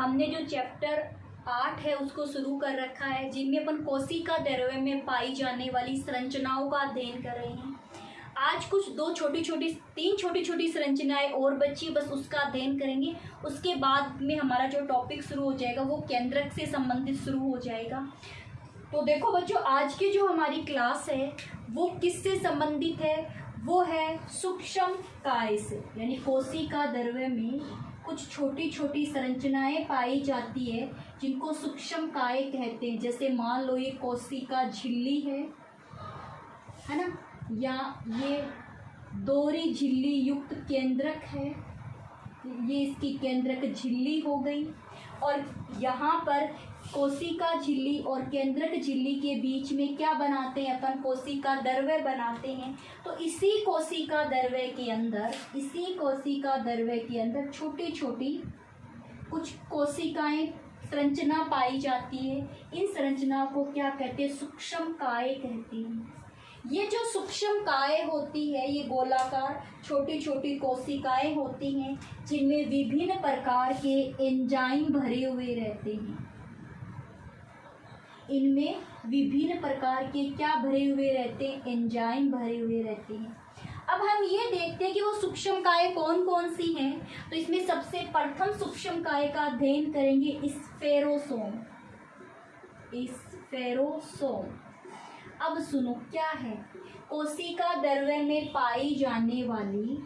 हमने जो चैप्टर 8 है उसको शुरू कर रखा है, जिनमें अपन कोशिका द्रव्य में पाई जाने वाली संरचनाओं का अध्ययन कर रहे हैं। आज कुछ तीन छोटी छोटी संरचनाएं और बची, बस उसका अध्ययन करेंगे। उसके बाद में हमारा जो टॉपिक शुरू हो जाएगा वो केंद्रक से संबंधित शुरू हो जाएगा। तो देखो बच्चों, आज की जो हमारी क्लास है वो किससे संबंधित है? वो है सूक्ष्म काय से, यानी कोशिका द्रव्य में कुछ छोटी छोटी संरचनाएं पाई जाती है जिनको सूक्ष्म काय कहते हैं। जैसे मान लो ये कोशिका झिल्ली है ना, या ये दोहरी झिल्ली युक्त केंद्रक है, ये इसकी केंद्रक झिल्ली हो गई। और यहाँ पर कोशिका झिल्ली और केंद्रक झिल्ली के बीच में क्या बनाते हैं अपन? कोशिका द्रव्य बनाते हैं। तो इसी कोशिका द्रव्य के अंदर छोटी छोटी कुछ कोशिकाएं संरचना पाई जाती है। इन संरचनाओं को क्या कहते हैं? सूक्ष्म काय कहते हैं। ये जो सूक्ष्म काय होती है ये गोलाकार छोटी छोटी कोशिकाएं होती हैं जिनमें विभिन्न प्रकार के एंजाइम भरे हुए रहते हैं। इनमें विभिन्न प्रकार के क्या भरे हुए रहते हैं? एंजाइम भरे हुए रहते हैं। अब हम ये देखते हैं कि वो सूक्ष्म काय कौन कौन सी हैं। तो इसमें सबसे प्रथम सूक्ष्म काय का अध्ययन करेंगे स्फेरोसोम। अब सुनो क्या है? कोशिका द्रव्य में पाई जाने वाली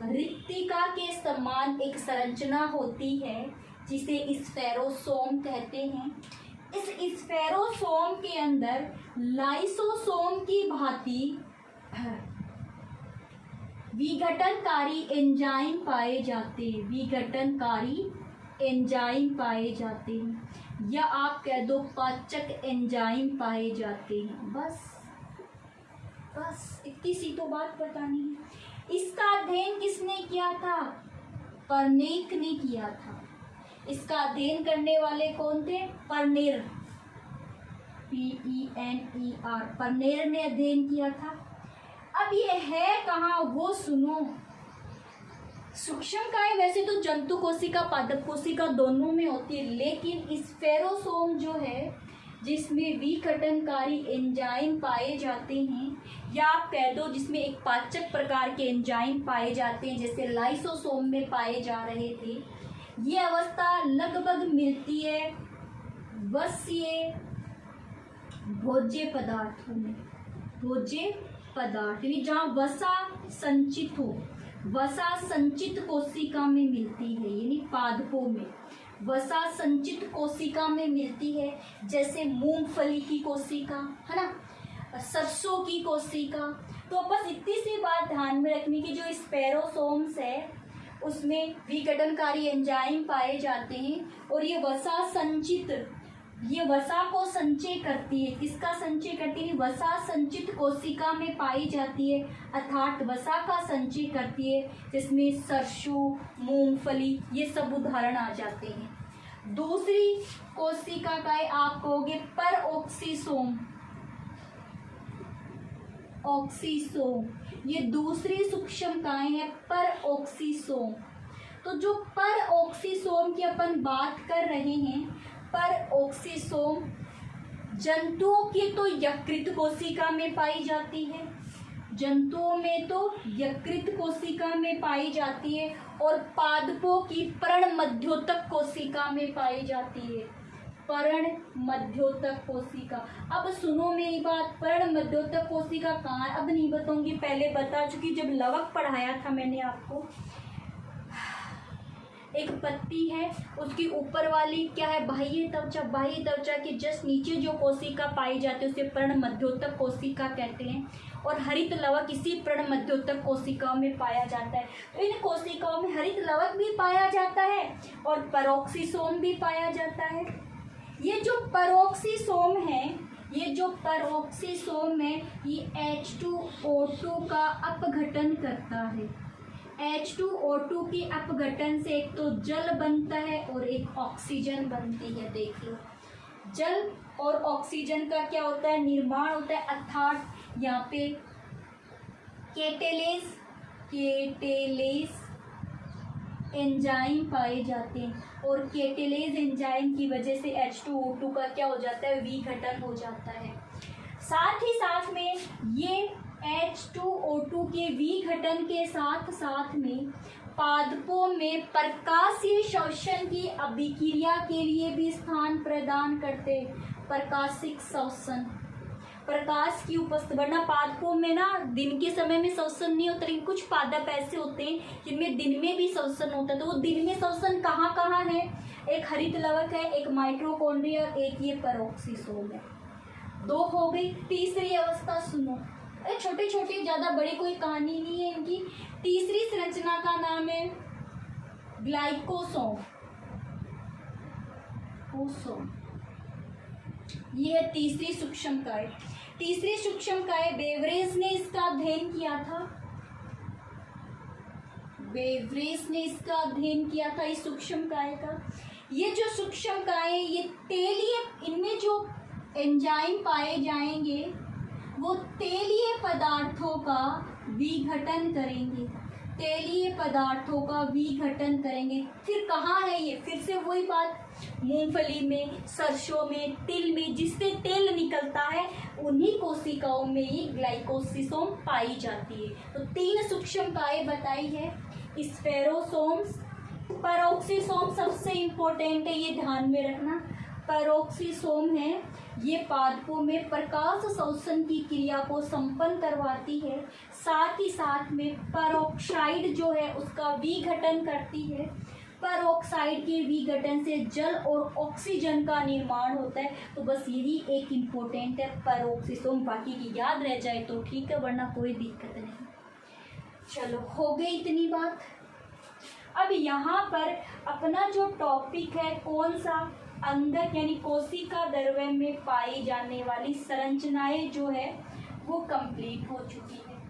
रिक्तिका के समान एक संरचना होती है जिसे स्फेरोसोम कहते हैं। इस स्फेरोसोम के अंदर लाइसोसोम की भांति विघटनकारी एंजाइम पाए जाते हैं, या आप कह दो पाचक एंजाइम पाए जाते हैं। बस इतनी सी तो बात बतानी है। इसका अध्ययन किसने किया था? परनेक ने किया था। इसका अध्ययन करने वाले कौन थे? परनेर, PENER, परनेर ने अध्ययन किया था। अब ये है कहाँ वो सुनो। सूक्ष्म काय वैसे तो जंतु कोशिका पादप कोशिका दोनों में होती है, लेकिन स्फेरोसोम जो है जिसमें विघटनकारी एंजाइम पाए जाते हैं, या आप कह दो जिसमें एक पाचक प्रकार के एंजाइम पाए जाते हैं जैसे लाइसोसोम में पाए जा रहे थे, ये अवस्था लगभग मिलती है वसीय भोज्य पदार्थों में। भोज्य पदार्थ यानी जहाँ वसा संचित हो, वसा संचित कोशिका में मिलती है, यानी पादपों में वसा संचित कोशिका में मिलती है। जैसे मूंगफली की कोशिका है ना, सरसों की कोशिका। तो बस इतनी सी बात ध्यान में रखनी कि जो स्फेरोसोम्स है उसमें विघटनकारी एंजाइम पाए जाते हैं और ये वसा को संचय करती है। किसका संचय करती है? वसा संचित कोशिका में पाई जाती है, अर्थात वसा का संचय करती है, जिसमें सरसों, मूंगफली ये सब उदाहरण आ जाते हैं। दूसरी कोशिका का आप कहोगे परऑक्सीसोम। ये दूसरी सूक्ष्म काय है परऑक्सीसोम। तो जो परऑक्सीसोम की अपन बात कर रहे हैं, परऑक्सीसोम जंतुओं की तो यकृत कोशिका में पाई जाती है, जंतुओं में तो यकृत कोशिका में पाई जाती है, और पादपों की पर्ण मध्योतक कोशिका में पाई जाती है। पर्ण मध्योतक कोशिका। अब सुनो मेरी बात, पर्ण मध्योतक कोशिका कहाँ है? अब नहीं बताऊंगी, पहले बता चुकी जब लवक पढ़ाया था मैंने आपको। एक पत्ती है, उसकी ऊपर वाली क्या है? बाह्य त्वचा। बाह्य त्वचा के जस्ट नीचे जो कोशिका पाई जाती है उसे पर्ण मध्योतक कोशिका कहते हैं, और हरित लवक इसी पर्ण मध्योतक कोशिकाओं में पाया जाता है। तो इन कोशिकाओं में हरित लवक भी पाया जाता है और परऑक्सीसोम भी पाया जाता है। ये जो परऑक्सीसोम है ये H2O2 का अपघटन करता है। H2O2 के अपघटन से एक तो जल बनता है और एक ऑक्सीजन बनती है। देख लो, जल और ऑक्सीजन का क्या होता है? निर्माण होता है, अर्थात यहाँ पे केटेलेस एंजाइम पाए जाते हैं और कैटेलेज एंजाइम की वजह से H2O2 का क्या हो जाता है, विघटन हो जाता है। साथ ही साथ में ये H2O2 के विघटन के साथ साथ में पादपों में प्रकाशीय शोषण की अभिक्रिया के लिए भी स्थान प्रदान करते हैं। प्रकाशिक शोषण, प्रकाश की उपस्थिति, वरना पादपों में ना दिन के समय में शोषण नहीं होता, लेकिन कुछ पादप ऐसे होते हैं जिनमें दिन में भी शोषण होता है। तो वो दिन में शोषण कहाँ कहाँ है, एक हरित लवक है, एक माइटोकॉन्ड्रिया, एक ये पेरोक्सिसोम है। 2 हो गई। तीसरी अवस्था सुनो, अरे छोटी छोटी, ज़्यादा बड़ी कोई कहानी नहीं है इनकी। तीसरी संरचना का नाम है ग्लाइकोसोम। ये है तीसरी सूक्ष्मकाय। तीसरी सूक्ष्मकाय बेवरेज ने इसका अध्ययन किया था। बेवरेज ने इसका अध्ययन किया था इस सूक्ष्मकाय का। ये जो सूक्ष्मकाय, ये तेलीय, इनमें जो एंजाइम पाए जाएंगे वो तेलीय पदार्थों का विघटन करेंगे, तेलीय पदार्थों का विघटन करेंगे। फिर कहाँ है ये, फिर से वही बात, मूंगफली में, सरसों में, तिल में, जिससे तेल निकलता है उन्हीं कोशिकाओं में ही ग्लाइकोसिसोम पाई जाती है। तो 3 सूक्ष्मकाय बताई है, स्फेरोसोम्स, पेरोक्सिसोम सबसे इम्पोर्टेंट है, ये ध्यान में रखना। पेरोक्सिसोम है, ये पादपों में प्रकाश शोषण की क्रिया को संपन्न करवाती है, साथ ही साथ में पेरोक्साइड जो है उसका विघटन करती है। पेरोक्साइड के विघटन से जल और ऑक्सीजन का निर्माण होता है। तो बस यही एक इम्पोर्टेंट है पेरोक्सिसोम, बाकी की याद रह जाए तो ठीक है, वरना कोई दिक्कत नहीं। चलो, हो गई इतनी बात। अब यहाँ पर अपना जो टॉपिक है कौन सा, अंगक यानी कोशिका द्रव्य में पाई जाने वाली संरचनाएं जो है वो कंप्लीट हो चुकी है।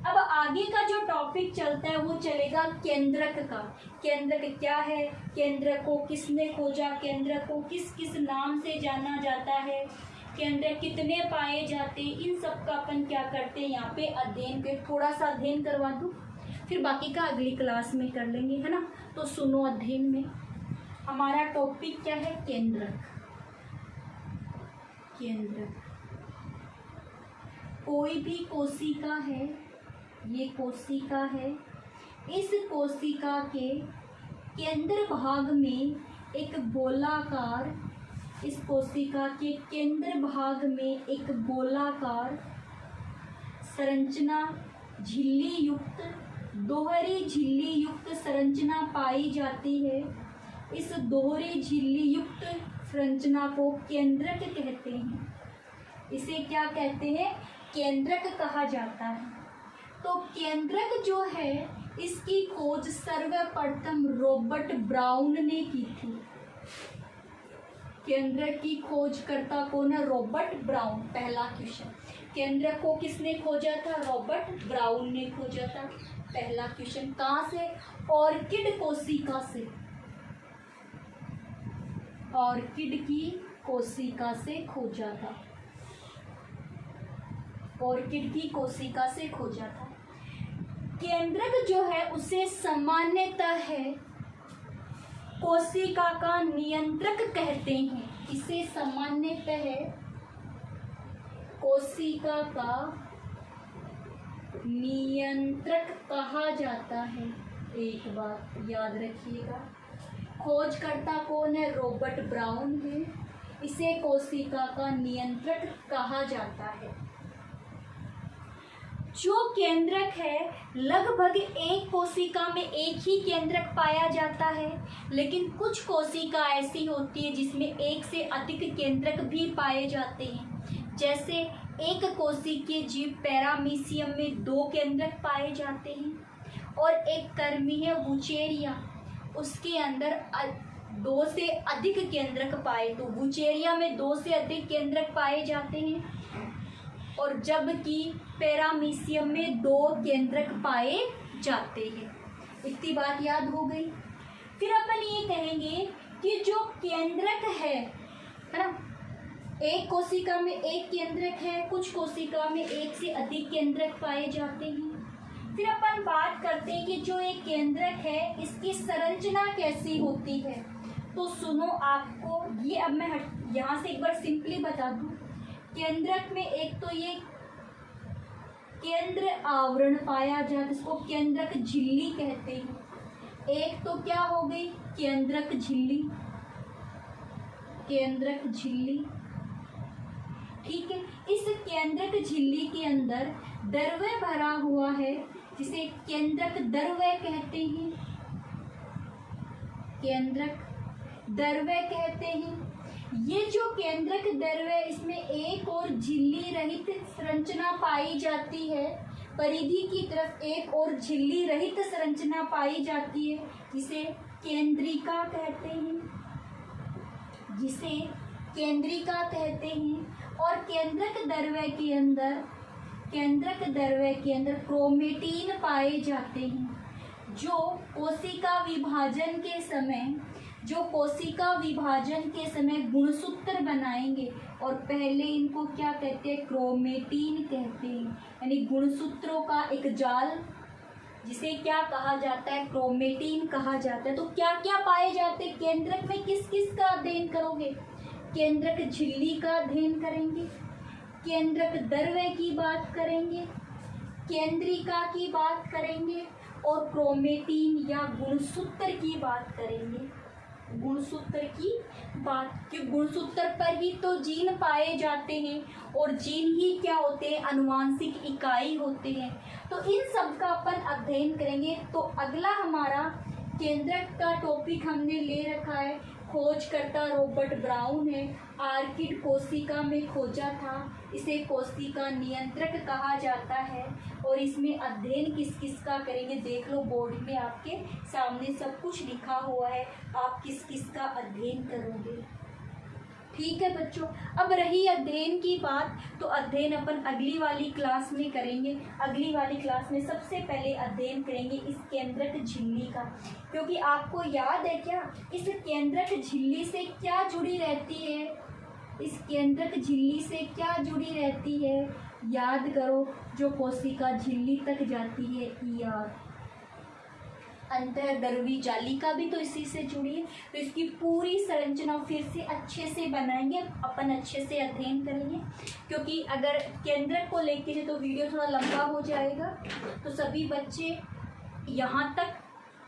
अब आगे का जो टॉपिक चलता है वो चलेगा केंद्रक का। केंद्रक क्या है, केंद्रक को किसने खोजा, केंद्रक को किस किस नाम से जाना जाता है, केंद्रक कितने पाए जाते हैं, इन सब का अपन क्या करते हैं यहाँ पे अध्ययन के, थोड़ा सा अध्ययन करवा दूँ, फिर बाकी का अगली क्लास में कर लेंगे, है ना। तो सुनो, अध्ययन में हमारा टॉपिक क्या है, केंद्रक। केंद्रक कोई भी कोशिका है, ये कोशिका है, इस कोशिका के केंद्र भाग में एक गोलाकार, इस कोशिका के केंद्र भाग में एक गोलाकार संरचना, झिल्ली युक्त, दोहरी झिल्ली युक्त संरचना पाई जाती है। इस दोहरी झिल्ली युक्त संरचना को केंद्रक कहते हैं। इसे क्या कहते हैं, केंद्रक कहा जाता है। तो केंद्रक जो है इसकी खोज सर्वप्रथम रॉबर्ट ब्राउन ने की थी। केंद्रक की खोजकर्ता कौन है, रॉबर्ट ब्राउन। पहला क्वेश्चन, केंद्रक को किसने खोजा था, रॉबर्ट ब्राउन ने खोजा था। पहला क्वेश्चन, कहाँ से, ऑर्किड कोशिका से, ऑर्किड की कोशिका से खोजा था, ऑर्किड की कोशिका से खोजा था। केंद्रक जो है उसे सामान्यतः है कोशिका का नियंत्रक कहते हैं। इसे सामान्यतः है कोशिका का नियंत्रक कहा जाता है। एक बात याद रखिएगा, खोजकर्ता कौन है, रॉबर्ट ब्राउन है। इसे कोशिका का नियंत्रक कहा जाता है। जो केंद्रक है लगभग एक कोशिका में एक ही केंद्रक पाया जाता है, लेकिन कुछ कोशिका ऐसी होती है जिसमें एक से अधिक केंद्रक भी पाए जाते हैं। जैसे एक कोशिकीय जीव पैरामीशियम में 2 केंद्रक पाए जाते हैं, और एक कर्मी है वुचेरिया, उसके अंदर 2 से अधिक केंद्रक पाए, तो वुचेरिया में 2 से अधिक केंद्रक पाए जाते हैं, और जबकि पैरामीशियम में 2 केंद्रक पाए जाते हैं। इतनी बात याद हो गई। फिर अपन ये कहेंगे कि जो केंद्रक है ना, एक कोशिका में एक केंद्रक है, कुछ कोशिका में एक से अधिक केंद्रक पाए जाते हैं। फिर अपन बात करते हैं कि जो एक केंद्रक है इसकी संरचना कैसी होती है। तो सुनो, आपको ये अब मैं यहाँ से एक बार सिंपली बता दूं। केंद्रक में एक तो ये केंद्र आवरण पाया जाता है, इसको केंद्रक झिल्ली कहते हैं। एक तो क्या हो गई केंद्रक झिल्ली, केंद्रक झिल्ली, ठीक है। इस केंद्रक झिल्ली के अंदर द्रव्य भरा हुआ है जिसे केंद्रक द्रव्य कहते हैं, केंद्रक द्रव्य कहते हैं। ये जो केंद्रक द्रव्य, इसमें एक और झिल्ली रहित संरचना पाई जाती है, परिधि की तरफ एक और झिल्ली रहित संरचना पाई जाती है जिसे केंद्रिका कहते हैं, जिसे केंद्रिका कहते हैं। और केंद्रक द्रव्य के अंदर, केंद्रक द्रव्य के अंदर क्रोमेटिन पाए जाते हैं जो कोशिका विभाजन के समय, जो कोशिका विभाजन के समय गुणसूत्र बनाएंगे। और पहले इनको क्या कहते हैं, क्रोमेटिन कहते हैं, यानी गुणसूत्रों का एक जाल, जिसे क्या कहा जाता है, क्रोमेटिन कहा जाता है। तो क्या क्या पाए जाते हैं केंद्रक में, किस किस का अध्ययन करोगे, केंद्रक झिल्ली का अध्ययन करेंगे, केंद्रक द्रव्य की बात करेंगे, केंद्रिका की बात करेंगे और क्रोमेटिन या गुणसूत्र की बात करेंगे, गुणसूत्र की बात, कि गुणसूत्र पर ही तो जीन पाए जाते हैं और जीन ही क्या होते हैं, अनुवांशिक इकाई होते हैं। तो इन सब का अपन अध्ययन करेंगे। तो अगला हमारा केंद्रक का टॉपिक हमने ले रखा है, खोजकर्ता रॉबर्ट ब्राउन है, आर्किड कोशिका में खोजा था, इसे कोशिका नियंत्रक कहा जाता है। और इसमें अध्ययन किस किस का करेंगे देख लो, बोर्ड में आपके सामने सब कुछ लिखा हुआ है, आप किस किस का अध्ययन करोगे। ठीक है बच्चों, अब रही अध्ययन की बात, तो अध्ययन अपन अगली वाली क्लास में करेंगे। अगली वाली क्लास में सबसे पहले अध्ययन करेंगे इस केंद्रक झिल्ली का, क्योंकि आपको याद है क्या, इस केंद्रक झिल्ली से क्या जुड़ी रहती है, इस केंद्रक झिल्ली से क्या जुड़ी रहती है, याद करो, जो कोशिका झिल्ली तक जाती है ईआर, अंतःद्रवी जालिका भी तो इसी से जुड़ी है। तो इसकी पूरी संरचना फिर से अच्छे से बनाएंगे, अपन अच्छे से अध्ययन करेंगे, क्योंकि अगर केंद्रक को लेके है तो वीडियो थोड़ा लंबा हो जाएगा। तो सभी बच्चे यहाँ तक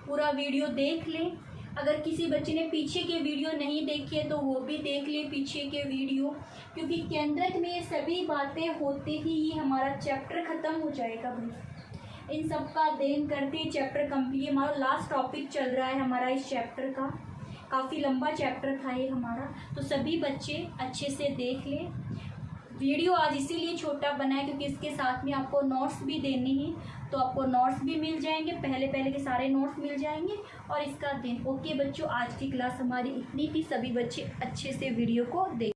पूरा वीडियो देख लें। अगर किसी बच्चे ने पीछे के वीडियो नहीं देखे तो वो भी देख ले पीछे के वीडियो, क्योंकि केंद्रक में ये सभी बातें होते ही ये हमारा चैप्टर ख़त्म हो जाएगा भाई। इन सब का अध्ययन करते ही चैप्टर कंप्लीट, हमारा लास्ट टॉपिक चल रहा है हमारा इस चैप्टर का, काफ़ी लंबा चैप्टर था ये हमारा। तो सभी बच्चे अच्छे से देख लें। वीडियो आज इसीलिए छोटा बनाया क्योंकि इसके साथ में आपको नोट्स भी देने हैं, तो आपको नोट्स भी मिल जाएंगे, पहले के सारे नोट्स मिल जाएंगे और इसका अध्ययन। ओके बच्चों, आज की क्लास हमारी इतनी थी, सभी बच्चे अच्छे से वीडियो को देख